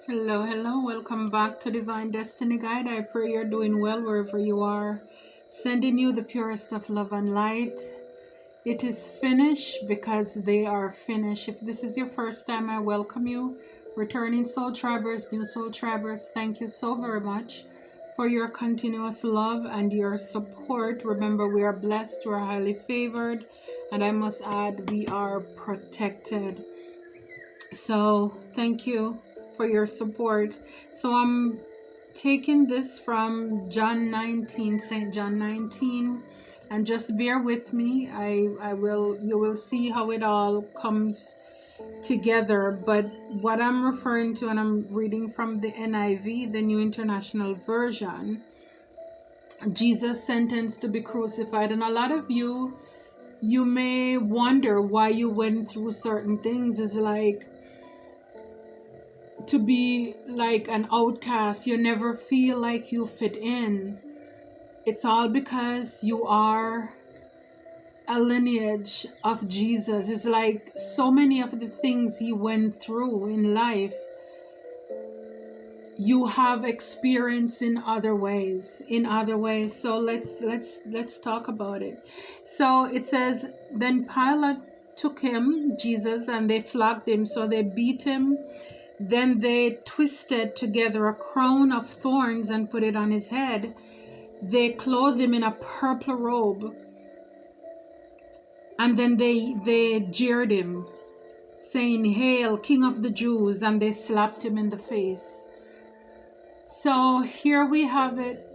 Hello, hello. Welcome back to Divine Destiny Guide. I pray you're doing well wherever you are. Sending you the purest of love and light. It is finished because they are finished. If this is your first time, I welcome you. Returning soul tribers, new soul tribers, thank you so very much for your continuous love and your support. Remember, we are blessed, we are highly favored, and I must add, we are protected. So thank you for your support. So I'm taking this from John 19, St. John 19, and just bear with me. You will see how it all comes together. But what I'm referring to, and I'm reading from the NIV, the New International Version, Jesus sentenced to be crucified. And a lot of you may wonder why you went through certain things. Is like to be like an outcast, you never feel like you fit in. It's all because you are a lineage of Jesus. It's like so many of the things he went through in life, you have experience in other ways. So let's talk about it. So it says, then Pilate took him, Jesus, and they flogged him. So they beat him. Then they twisted together a crown of thorns and put it on his head. They clothed him in a purple robe. And then they jeered him, saying, "Hail, King of the Jews," and they slapped him in the face. So here we have it,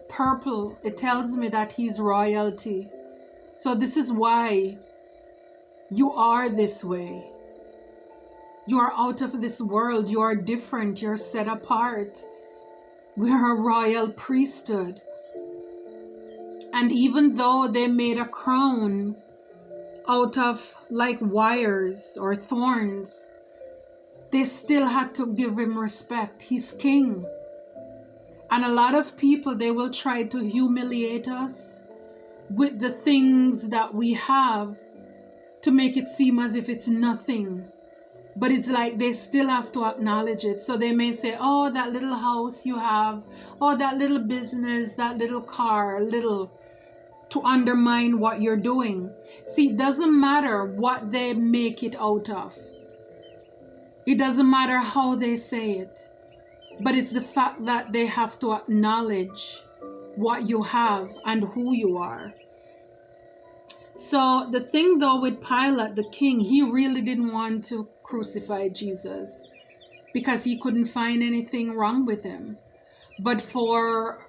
purple. It tells me that he's royalty. So this is why you are this way. You are out of this world. You are different. You're set apart. We're a royal priesthood. And even though they made a crown out of like wires or thorns, they still had to give him respect. He's king. And a lot of people, they will try to humiliate us with the things that we have to make it seem as if it's nothing. But it's like they still have to acknowledge it. So they may say, "Oh, that little house you have, oh, that little business, that little car, little," to undermine what you're doing. See, it doesn't matter what they make it out of. It doesn't matter how they say it. But it's the fact that they have to acknowledge what you have and who you are. So the thing though with Pilate, the king, he really didn't want to crucify Jesus because he couldn't find anything wrong with him. But for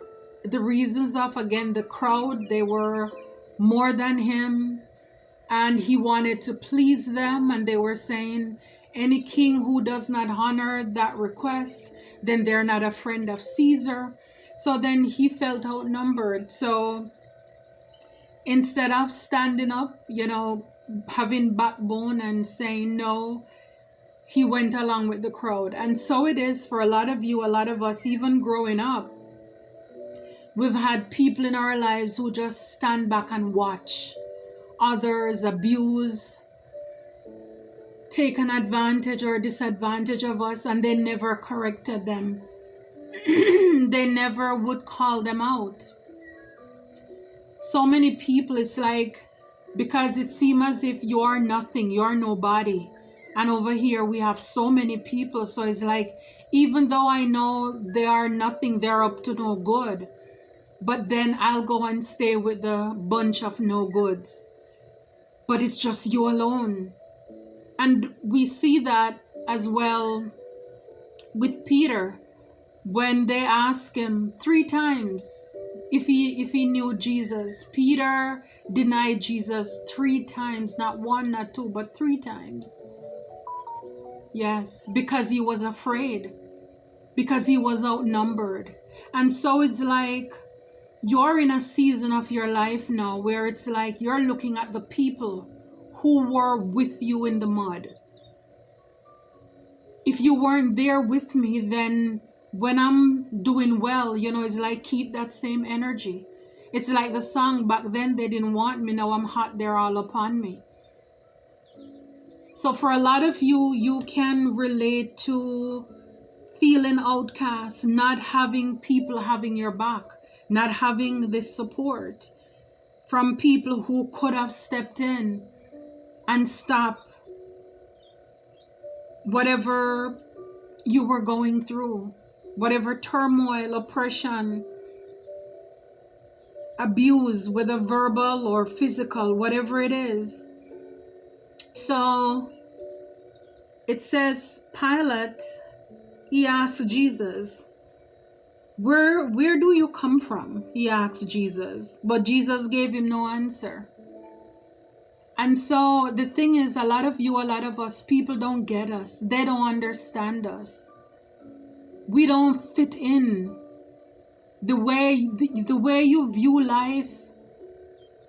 the reasons of, again, the crowd, they were more than him, and he wanted to please them, and they were saying, any king who does not honor that request, then they're not a friend of Caesar. So then he felt outnumbered. So instead of standing up, having backbone and saying no, he went along with the crowd. And so it is for a lot of you, a lot of us, even growing up. We've had people in our lives who just stand back and watch others abuse, take an advantage or disadvantage of us, and they never corrected them. They never would call them out. So many people, it's like, because it seems as if you are nothing, you are nobody. And over here we have so many people, so it's like, even though I know they are nothing, they're up to no good, but then I'll go and stay with the bunch of no goods. But it's just you alone. And we see that as well with Peter, when they asked him 3 times if he knew Jesus. Peter denied Jesus 3 times, not 1, not 2, but 3 times. Yes, because he was afraid, because he was outnumbered. And so it's like, you're in a season of your life now where it's like you're looking at the people who were with you in the mud. If you weren't there with me, then when I'm doing well, it's like, keep that same energy. It's like the song, back then they didn't want me, now I'm hot, they're all upon me. So for a lot of you, you can relate to feeling outcast, not having people having your back, not having this support from people who could have stepped in and stopped whatever you were going through, whatever turmoil, oppression, abuse, whether verbal or physical, whatever it is. So it says Pilate, he asked Jesus, where do you come from? He asked Jesus, but Jesus gave him no answer. And so the thing is, a lot of us, people don't get us. They don't understand us. We don't fit in. The way you view life,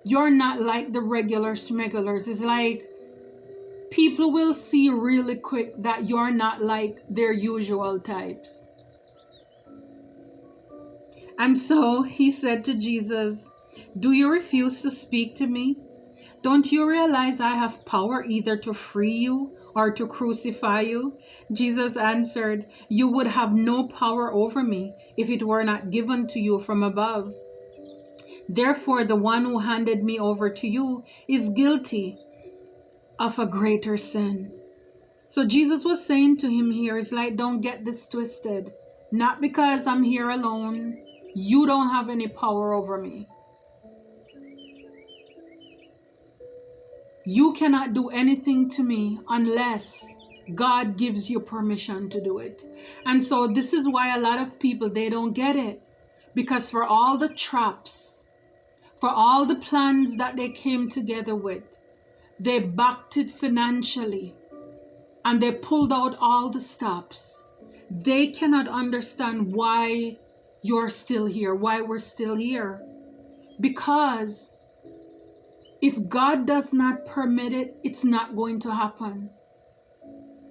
you're not like the regular smugglers. It's like people will see really quick that you're not like their usual types. And so he said to Jesus, do you refuse to speak to me? Don't you realize I have power either to free you or to crucify you? Jesus answered, you would have no power over me if it were not given to you from above. Therefore, the one who handed me over to you is guilty of a greater sin. So Jesus was saying to him here, it's like, don't get this twisted. Not because I'm here alone, you don't have any power over me. You cannot do anything to me unless God gives you permission to do it. And so this is why a lot of people, they don't get it. Because for all the traps, for all the plans that they came together with, they backed it financially and they pulled out all the stops. They cannot understand why you're still here, why we're still here. Because if God does not permit it, it's not going to happen.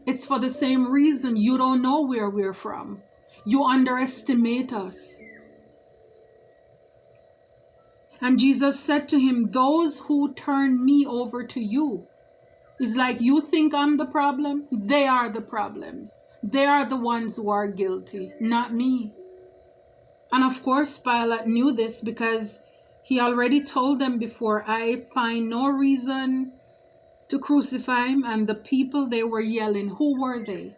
It's for the same reason you don't know where we're from. You underestimate us. And Jesus said to him, those who turn me over to you, is like, you think I'm the problem? They are the problems. They are the ones who are guilty, not me. And of course, Pilate knew this because he already told them before, I find no reason to crucify him. And the people, they were yelling. Who were they?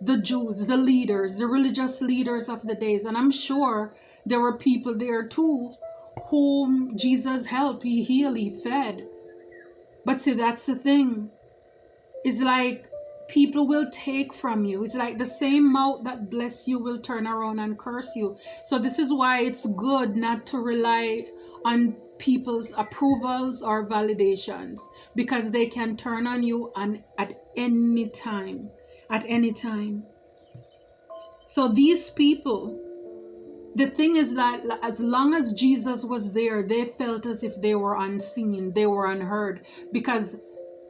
The Jews, the leaders, the religious leaders of the days. And I'm sure there were people there too whom Jesus helped, he healed, he fed. But see, that's the thing. It's like people will take from you. It's like the same mouth that bless you will turn around and curse you. So this is why it's good not to rely on people's approvals or validations, because they can turn on you at any time. At any time. So these people, the thing is that as long as Jesus was there, they felt as if they were unseen, they were unheard, because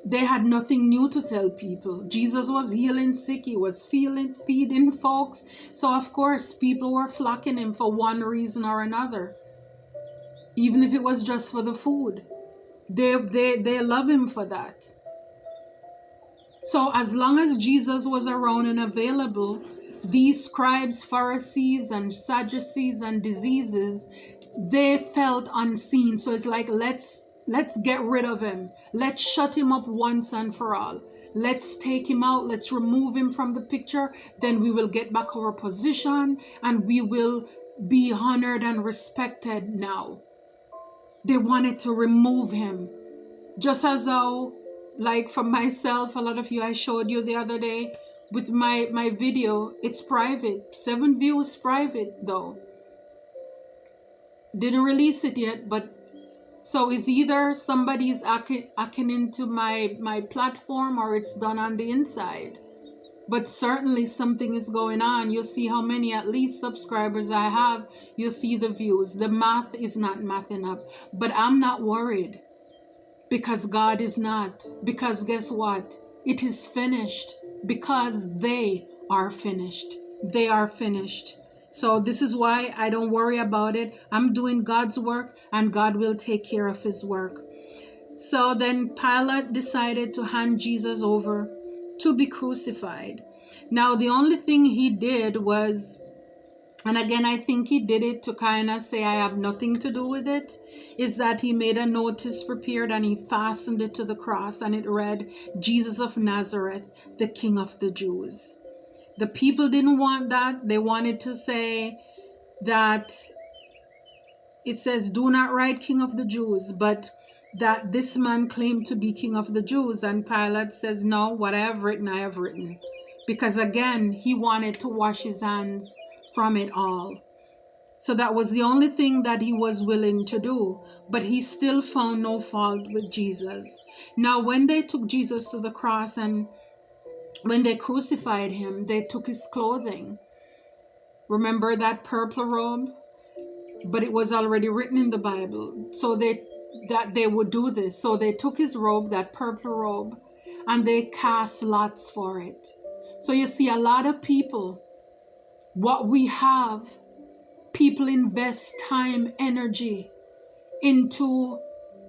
they had nothing new to tell people. Jesus was healing sick, he was feeding folks. So of course, people were flocking him for one reason or another. Even if it was just for the food. They love him for that. So as long as Jesus was around and available, these scribes, Pharisees, and Sadducees and diseases, they felt unseen. So it's like, let's get rid of him. Let's shut him up once and for all. Let's take him out. Let's remove him from the picture. Then we will get back our position and we will be honored and respected now. They wanted to remove him. Just as how, like for myself, a lot of you, I showed you the other day with my video, it's private. 7 views private though. Didn't release it yet, but so it's either somebody's hacking into my platform or it's done on the inside. But certainly something is going on. You'll see how many at least subscribers I have. You'll see the views. The math is not mathing up. But I'm not worried. Because God is not. Because guess what? It is finished. Because they are finished. They are finished. So this is why I don't worry about it. I'm doing God's work and God will take care of his work. So then Pilate decided to hand Jesus over to be crucified. Now, the only thing he did was, and again, I think he did it to kind of say, I have nothing to do with it, is that he made a notice prepared and he fastened it to the cross, and it read, Jesus of Nazareth, the King of the Jews. The people didn't want that. They wanted to say that it says, do not write King of the Jews, but that this man claimed to be King of the Jews. And Pilate says, no, what I have written, I have written. Because again, he wanted to wash his hands from it all. So that was the only thing that he was willing to do. But he still found no fault with Jesus. Now, when they took Jesus to the cross and when they crucified him, they took his clothing. Remember that purple robe? But it was already written in the Bible, so that they would do this. So they took his robe, that purple robe, and they cast lots for it. So you see, a lot of people, what we have, people invest time, energy into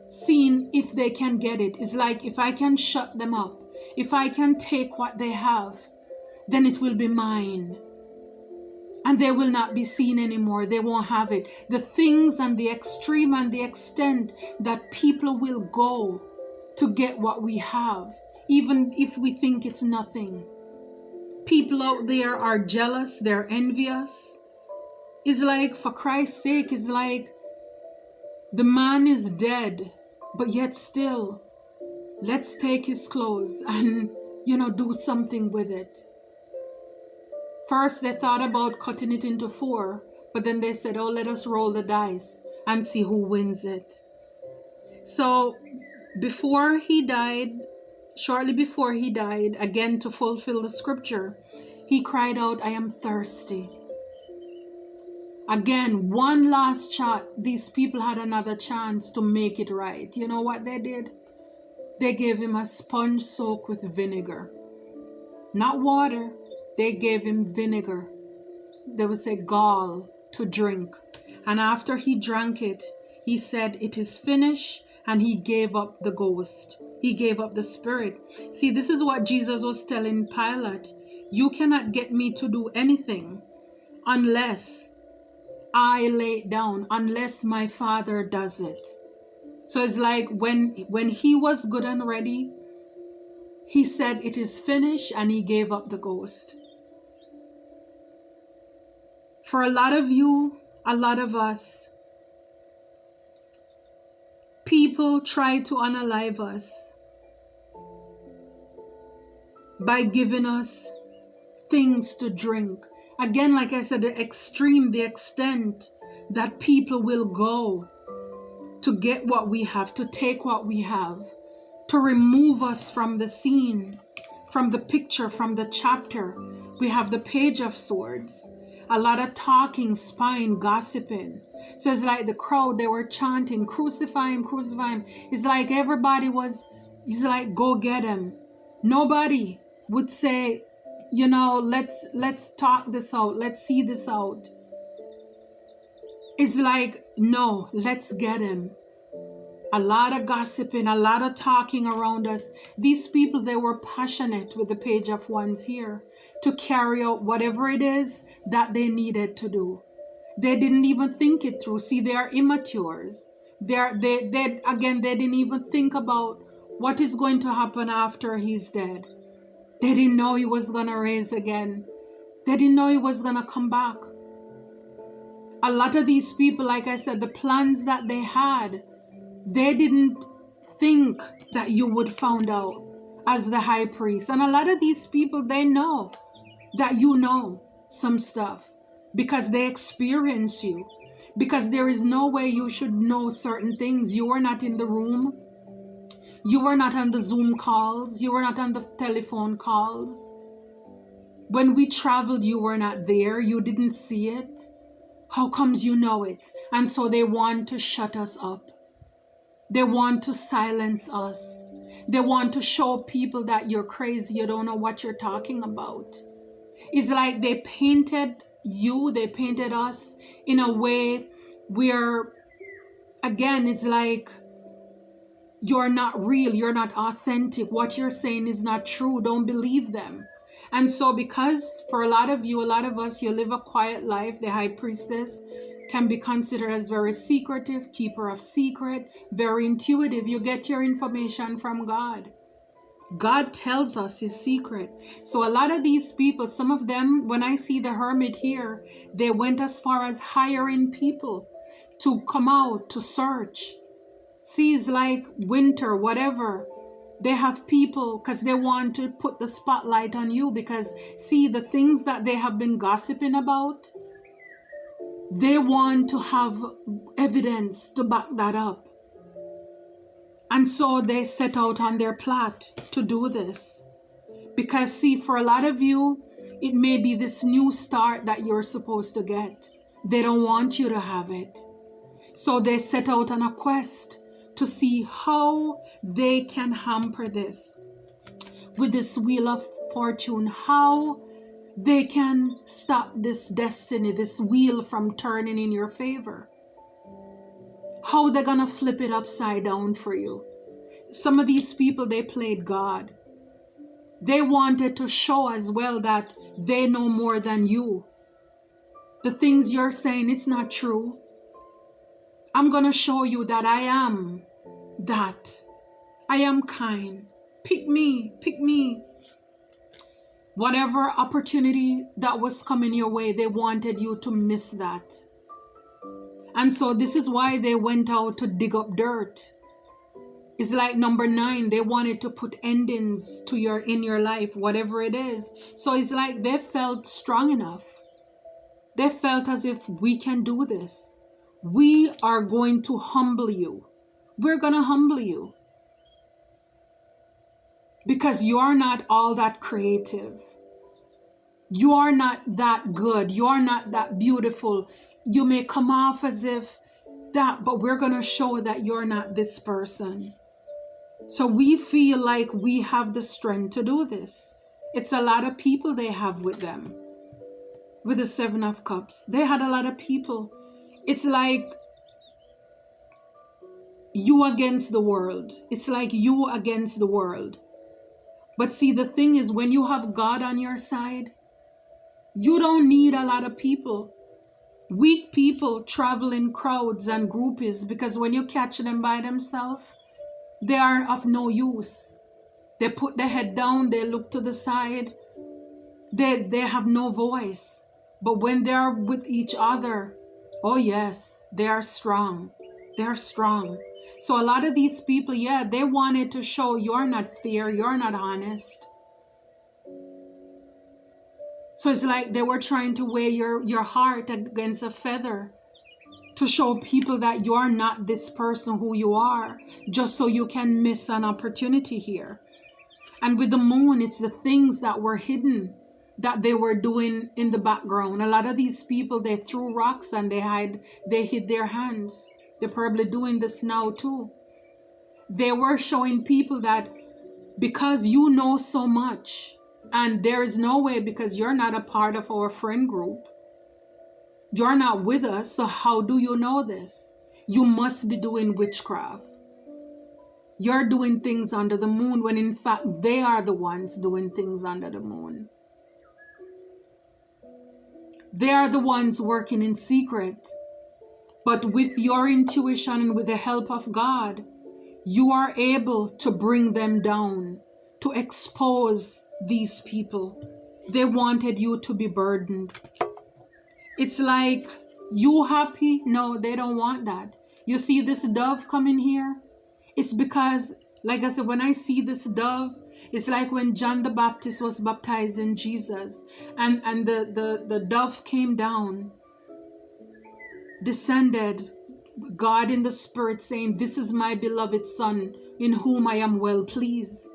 seeing if they can get it. It's like, if I can shut them up, if I can take what they have, then it will be mine. And they will not be seen anymore. They won't have it. The things and the extreme and the extent that people will go to get what we have, even if we think it's nothing. People out there are jealous. They're envious. It's like, for Christ's sake, it's like the man is dead, but yet still, let's take his clothes and, do something with it. First, they thought about cutting it into 4, but then they said, oh, let us roll the dice and see who wins it. So before he died, shortly before he died, again to fulfill the scripture, he cried out, I am thirsty. Again, one last shot. These people had another chance to make it right. You know what they did? They gave him a sponge soaked with vinegar. Not water. They gave him vinegar. They would say gall to drink. And after he drank it, he said, it is finished. And he gave up the ghost. He gave up the spirit. See, this is what Jesus was telling Pilate. You cannot get me to do anything unless I lay it down, unless my Father does it. So it's like when he was good and ready, he said, it is finished, and he gave up the ghost. For a lot of you, a lot of us, people try to unalive us by giving us things to drink. Again, like I said, the extreme, the extent that people will go to get what we have, to take what we have, to remove us from the scene, from the picture, from the chapter. We have the page of swords. A lot of talking, spying, gossiping. So it's like the crowd, they were chanting, crucify him, crucify him. It's like everybody was, it's like, go get him. Nobody would say, let's talk this out. Let's see this out. It's like, no, let's get him. A lot of gossiping, a lot of talking around us. These people, they were passionate with the page of wands here to carry out whatever it is that they needed to do. They didn't even think it through. See, they are immatures. They didn't even think about what is going to happen after he's dead. They didn't know he was going to rise again. They didn't know he was going to come back. A lot of these people, like I said, the plans that they had, they didn't think that you would find out as the high priest. And a lot of these people, they know that you know some stuff because they experience you. Because there is no way you should know certain things. You were not in the room. You were not on the Zoom calls. You were not on the telephone calls. When we traveled, you were not there. You didn't see it. How comes you know it? And so they want to shut us up. They want to silence us. They want to show people that you're crazy. You don't know what you're talking about. It's like they painted you, they painted us in a way where, again, it's like you're not real, you're not authentic. What you're saying is not true. Don't believe them. And so because for a lot of you, a lot of us, you live a quiet life, the high priestess can be considered as very secretive, keeper of secret, very intuitive. You get your information from God. God tells us his secret. So a lot of these people, some of them, when I see the hermit here, they went as far as hiring people to come out to search. See, it's like winter, whatever. They have people because they want to put the spotlight on you, because see, the things that they have been gossiping about, they want to have evidence to back that up. And so they set out on their plot to do this. Because see, for a lot of you, it may be this new start that you're supposed to get. They don't want you to have it. So they set out on a quest to see how they can hamper this with this wheel of fortune, how they can stop this destiny, this wheel from turning in your favor, how they're gonna flip it upside down for you. Some of these people, they played God. They wanted to show as well that they know more than you. The things you're saying, it's not true. I'm gonna show you that I am that. I am kind. Pick me, pick me. Whatever opportunity that was coming your way, they wanted you to miss that. And so this is why they went out to dig up dirt. It's like number 9, they wanted to put endings to in your life, whatever it is. So it's like they felt strong enough. They felt as if we can do this. We are going to humble you. We're going to humble you. Because you're not all that creative. You are not that good. You are not that beautiful. You may come off as if that, but we're going to show that you're not this person. So we feel like we have the strength to do this. It's a lot of people they have with them. With the 7 of Cups, they had a lot of people. It's like you against the world. It's like you against the world. But see, the thing is, when you have God on your side, you don't need a lot of people. Weak people travel in crowds and groupies, because when you catch them by themselves, they are of no use. They put their head down, they look to the side, they have no voice. But when they are with each other, oh yes, they are strong. They are strong. So a lot of these people, yeah, they wanted to show you're not fair, you're not honest. So it's like they were trying to weigh your heart against a feather to show people that you're not this person who you are, just so you can miss an opportunity here. And with the moon, it's the things that were hidden that they were doing in the background. A lot of these people, they threw rocks and they hid their hands. They're probably doing this now too. They were showing people that because you know so much, and there is no way, because you're not a part of our friend group, you're not with us, so how do you know this? You must be doing witchcraft. You're doing things under the moon, when in fact they are the ones doing things under the moon. They are the ones working in secret. But with your intuition and with the help of God, you are able to bring them down, to expose these people. They wanted you to be burdened. It's like, you happy? No, they don't want that. You see this dove coming here? It's because, like I said, when I see this dove, it's like when John the Baptist was baptizing Jesus, and the dove came down, descended, God in the spirit saying, this is my beloved son in whom I am well pleased.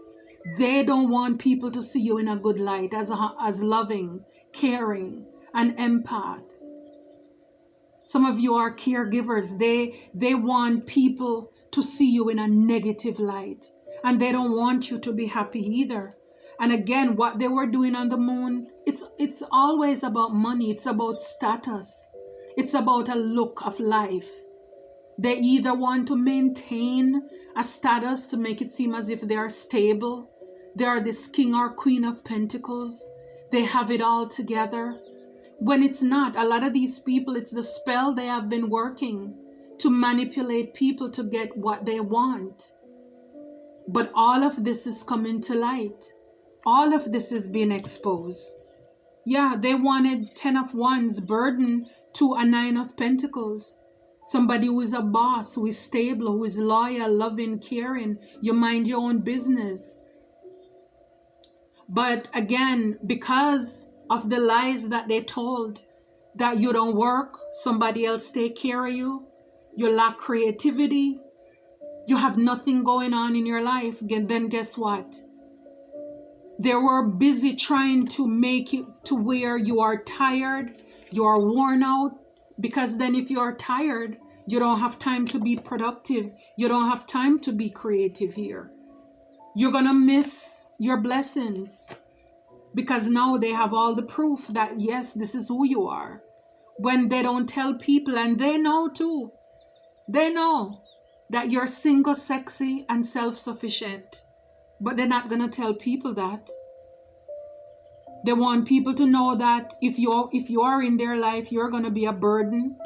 They don't want people to see you in a good light, as loving, caring, and empath. Some of you are caregivers. They want people to see you in a negative light, and they don't want you to be happy either. And again, what they were doing on the moon, it's always about money. It's about status. It's about a look of life. They either want to maintain a status to make it seem as if they are stable. They are this king or queen of pentacles. they have it all together. When it's not. A lot of these people, it's the spell they have been working to manipulate people to get what they want. But all of this is coming to light. All of this is being exposed. Yeah, they wanted 10 of Wands burden to a 9 of Pentacles. Somebody who is a boss, who is stable, who is loyal, loving, caring. You mind your own business. But again, because of the lies that they told, that you don't work, somebody else take care of you, you lack creativity, you have nothing going on in your life, then guess what? They were busy trying to make it to where you are tired, you are worn out, because then if you are tired, you don't have time to be productive, you don't have time to be creative here. You're gonna miss your blessings, because now they have all the proof that yes, this is who you are. When they don't tell people, and they know too, they know that you're single, sexy, and self-sufficient, but they're not gonna tell people that. They want people to know that if you are in their life, you're gonna be a burden.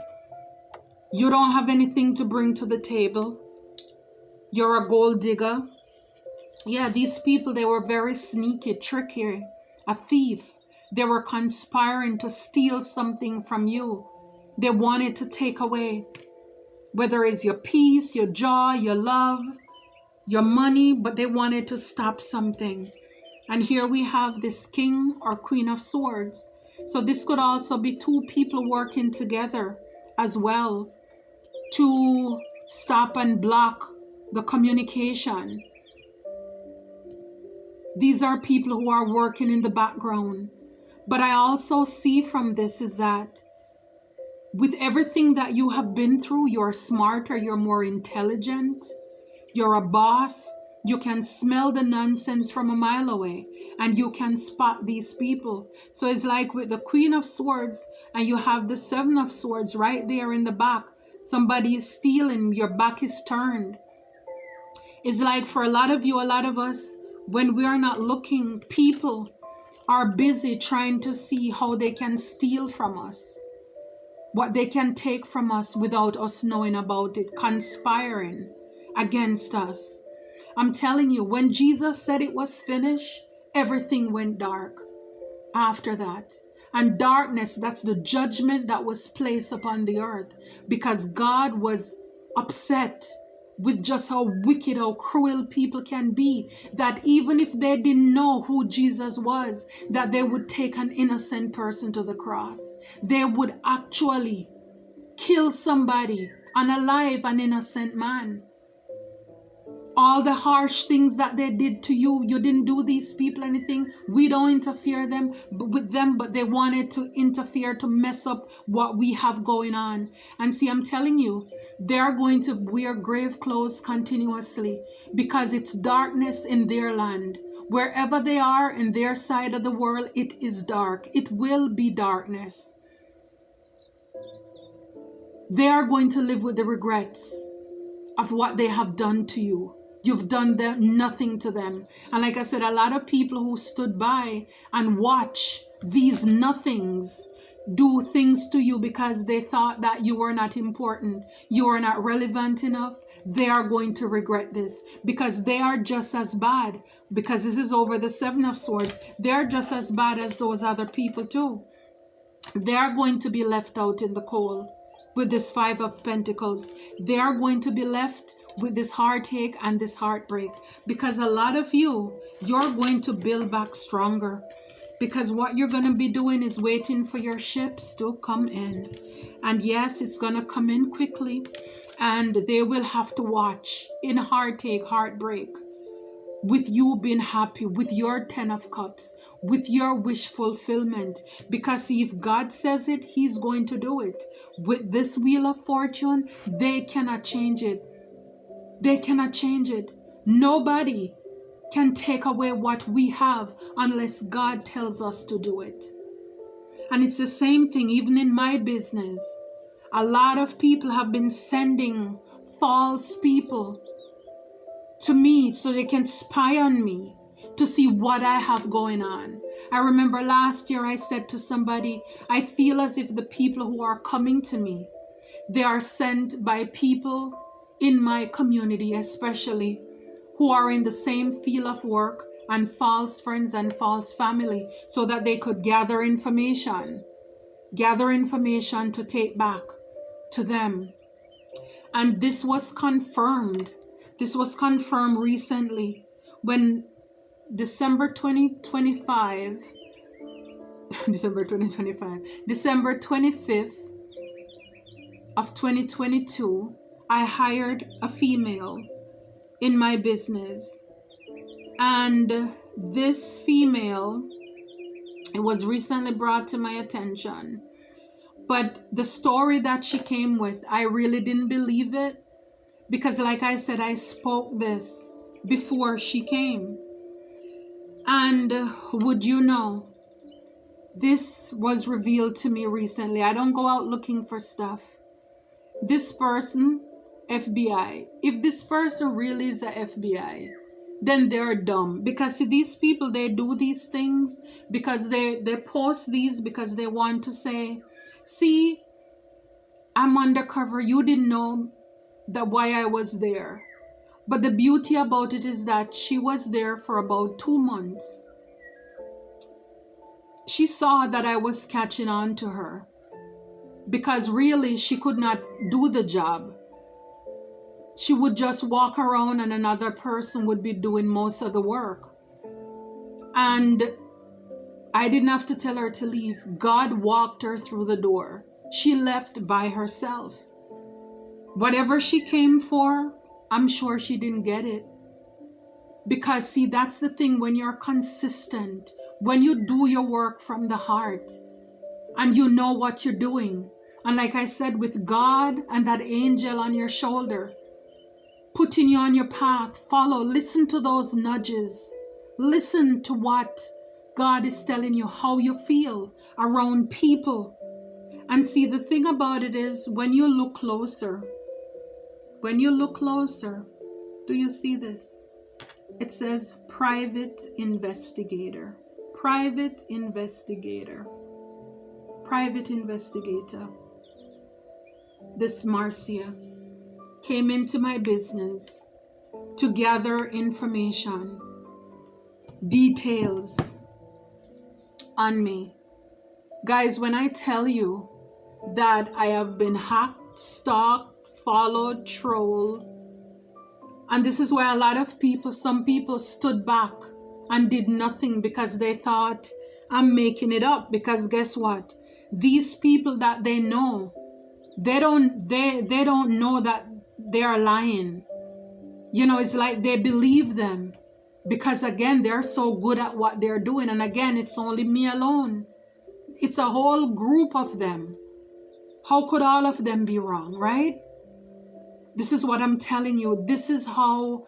You don't have anything to bring to the table. You're a gold digger. Yeah, these people, they were very sneaky, tricky, a thief. They were conspiring to steal something from you. They wanted to take away, whether it's your peace, your joy, your love, your money, but they wanted to stop something. And here we have this King or Queen of Swords. So this could also be two people working together as well to stop and block the communication. These are people who are working in the background. But I also see from this is that with everything that you have been through, you're smarter, you're more intelligent, you're a boss, you can smell the nonsense from a mile away, and you can spot these people. So it's like with the Queen of Swords, and you have the 7 of Swords right there in the back. Somebody is stealing, your back is turned. It's like for a lot of you, a lot of us, when we are not looking, people are busy trying to see how they can steal from us, what they can take from us without us knowing about it, conspiring against us. I'm telling you, when Jesus said it was finished, everything went dark after that. And darkness, that's the judgment that was placed upon the earth, because God was upset with just how wicked, how cruel people can be, that even if they didn't know who Jesus was, that they would take an innocent person to the cross. They would actually kill somebody, unalive an innocent man. All the harsh things that they did to you, you didn't do these people anything. We don't interfere with them, but they wanted to interfere to mess up what we have going on. And see, I'm telling you, they're going to wear grave clothes continuously because it's darkness in their land. Wherever they are in their side of the world, it is dark. It will be darkness. They are going to live with the regrets of what they have done to you. You've done nothing to them. And like I said, a lot of people who stood by and watch these nothings do things to you because they thought that you were not important, you are not relevant enough, they are going to regret this, because they are just as bad, because this is over the 7 of Swords. They're just as bad as those other people too. They are going to be left out in the cold with this 5 of Pentacles. They are going to be left with this heartache and this heartbreak, because a lot of you, you're going to build back stronger, because what you're going to be doing is waiting for your ships to come in. And yes, it's going to come in quickly, and they will have to watch in heartache, heartbreak, with you being happy, with your 10 of Cups, with your wish fulfillment. Because if God says it, he's going to do it. With this Wheel of Fortune, they cannot change it. They cannot change it. Nobody can take away what we have unless God tells us to do it. And it's the same thing even in my business. A lot of people have been sending false people to me so they can spy on me to see what I have going on. I remember last year I said to somebody, I feel as if the people who are coming to me, they are sent by people in my community, especially who are in the same field of work, and false friends and false family, so that they could gather information to take back to them. And this was confirmed. This was confirmed recently when December 25th, December 25th of 2022, I hired a female in my business. And this female, it was recently brought to my attention, but the story that she came with, I really didn't believe it, because like I said, I spoke this before she came. And would you know, this was revealed to me recently. I don't go out looking for stuff. This person, FBI, if this person really is a FBI, then they're dumb. Because see, these people, they do these things because they post these because they want to say, see, I'm undercover, you didn't know that why I was there. But the beauty about it is that she was there for about 2 months. She saw that I was catching on to her, because really she could not do the job. She would just walk around and another person would be doing most of the work. And I didn't have to tell her to leave. God walked her through the door. She left by herself. Whatever she came for, I'm sure she didn't get it. Because see, that's the thing, when you're consistent, when you do your work from the heart and you know what you're doing. And like I said, with God and that angel on your shoulder, putting you on your path, follow, listen to those nudges. Listen to what God is telling you, how you feel around people. And see, the thing about it is, when you look closer, do you see this? It says private investigator, private investigator, private investigator. This Marcia came into my business to gather information, details on me. Guys, when I tell you that I have been hacked, stalked, followed, trolled, and this is why a lot of people, some people stood back and did nothing because they thought I'm making it up. Because guess what? These people that they know, they don't know that they are lying. You know, it's like they believe them because again, they're so good at what they're doing. And again, it's only me alone. It's a whole group of them. How could all of them be wrong, right? This is what I'm telling you. This is how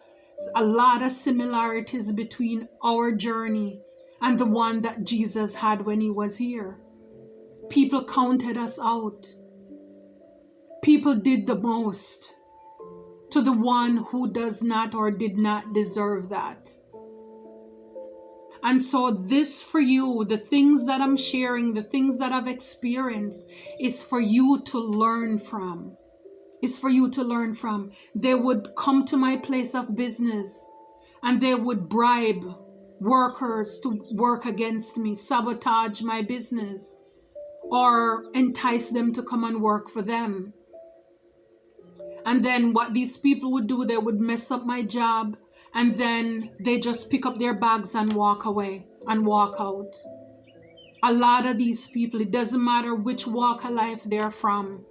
a lot of similarities between our journey and the one that Jesus had when he was here. People counted us out. People did the most to the one who does not or did not deserve that. And so this for you, the things that I'm sharing, the things that I've experienced, is for you to learn from. It's for you to learn from. They would come to my place of business and they would bribe workers to work against me, sabotage my business, or entice them to come and work for them. And then what these people would do, they would mess up my job, and then they just pick up their bags and walk away and walk out. A lot of these people, it doesn't matter which walk of life they're from.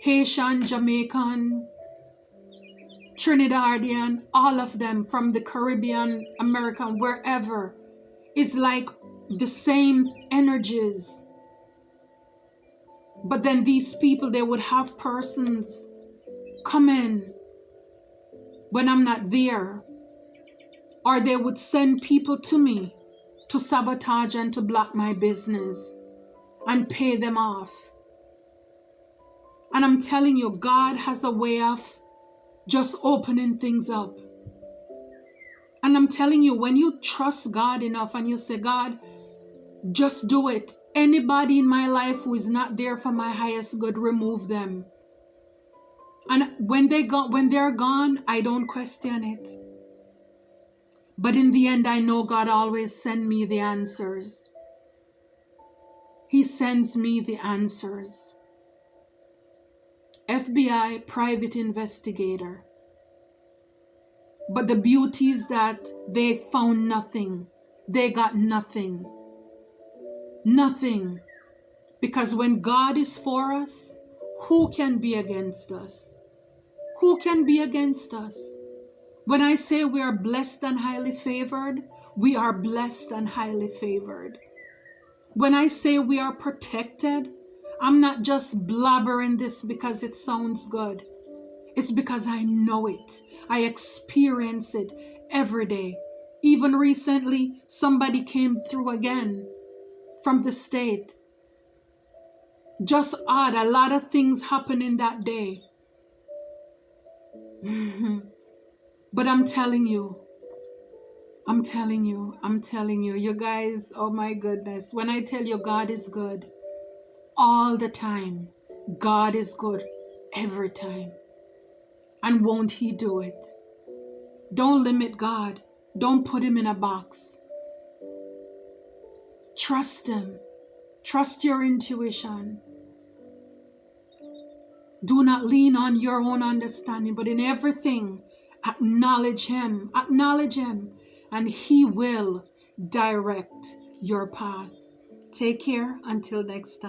Haitian, Jamaican, Trinidadian, all of them, from the Caribbean, American, wherever, is like the same energies. But then these people, they would have persons come in when I'm not there, or they would send people to me to sabotage and to block my business and pay them off. And I'm telling you, God has a way of just opening things up. And I'm telling you, when you trust God enough and you say, God, just do it. Anybody in my life who is not there for my highest good, remove them. And when they're gone, I don't question it. But in the end, I know God always sends me the answers. He sends me the answers. FBI, private investigator. But the beauty is that they found nothing. They got nothing. Nothing. Because when God is for us, who can be against us? Who can be against us? When I say we are blessed and highly favored, we are blessed and highly favored. When I say we are protected, I'm not just blabbering this because it sounds good. It's because I know it. I experience it every day. Even recently, somebody came through again from the state. Just odd, a lot of things happened in that day. But I'm telling you, you guys, oh my goodness. When I tell you God is good all the time, God is good every time. And won't He do it? Don't limit God. Don't put Him in a box. Trust Him. Trust your intuition. Do not lean on your own understanding, but in everything, acknowledge Him. Acknowledge Him, and He will direct your path. Take care until next time.